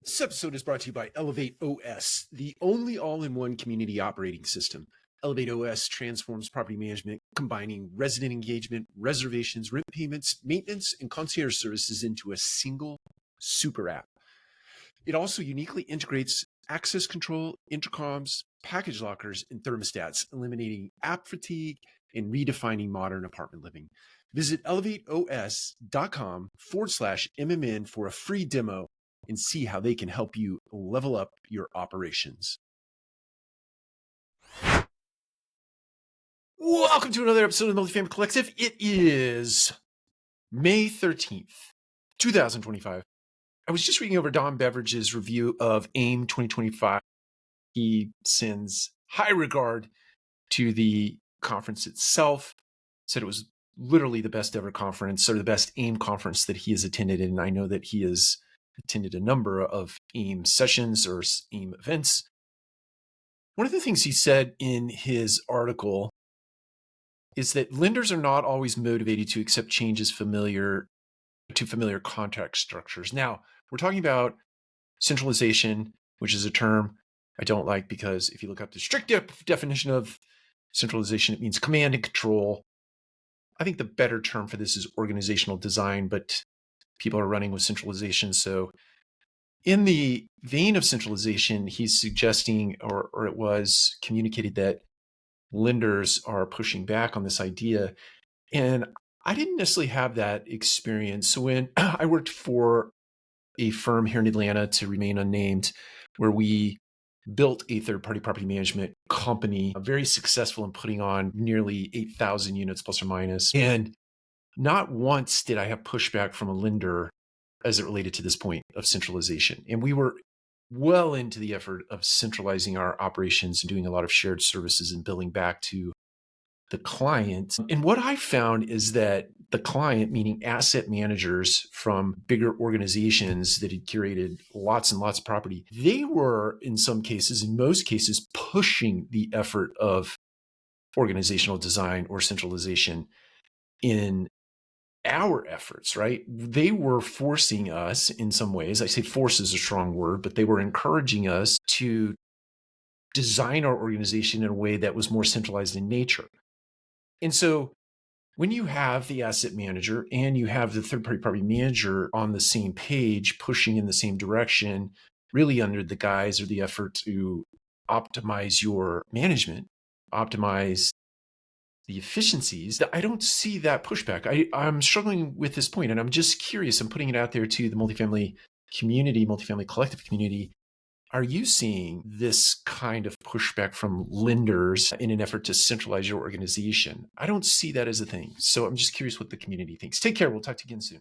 This episode is brought to you by ElevateOS, the only all-in-one community operating system. ElevateOS transforms property management, combining resident engagement, reservations, rent payments, maintenance, and concierge services into a single super app. It also uniquely integrates access control, intercoms, package lockers, and thermostats, eliminating app fatigue and redefining modern apartment living. Visit elevateos.com/MMN for a free demo and see how they can help you level up your operations. Welcome to another episode of the Multifamily Collective. It is May 13th, 2025. I was just reading over Don Beveridge's review of AIM 2025. He sends high regard to the conference itself, said it was literally the best ever conference, or the best AIM conference that he has attended. And I know that he has attended a number of AIM sessions or AIM events. One of the things he said in his article is that lenders are not always motivated to accept changes familiar contract structures. Now, we're talking about centralization, which is a term I don't like because if you look up the strict definition of centralization, it means command and control. I think the better term for this is organizational design, but people are running with centralization. So in the vein of centralization, he's suggesting, or it was communicated, that lenders are pushing back on this idea. And I didn't necessarily have that experience. So when I worked for a firm here in Atlanta, to remain unnamed, where we built a third-party property management company, very successful in putting on nearly 8,000 units plus or minus. And not once did I have pushback from a lender as it related to this point of centralization. And we were well into the effort of centralizing our operations and doing a lot of shared services and billing back to the client. And what I found is that the client, meaning asset managers from bigger organizations that had curated lots and lots of property, they were in some cases, in most cases, pushing the effort of organizational design or centralization in our efforts, right? They were forcing us in some ways. I say force is a strong word, but they were encouraging us to design our organization in a way that was more centralized in nature. And so when you have the asset manager and you have the third-party property manager on the same page, pushing in the same direction, really under the guise or the effort to optimize your management, optimize the efficiencies, I don't see that pushback. I'm struggling with this point, and I'm just curious. I'm putting it out there to the multifamily community, multifamily collective community. Are you seeing this kind of pushback from lenders in an effort to centralize your organization? I don't see that as a thing. So I'm just curious what the community thinks. Take care. We'll talk to you again soon.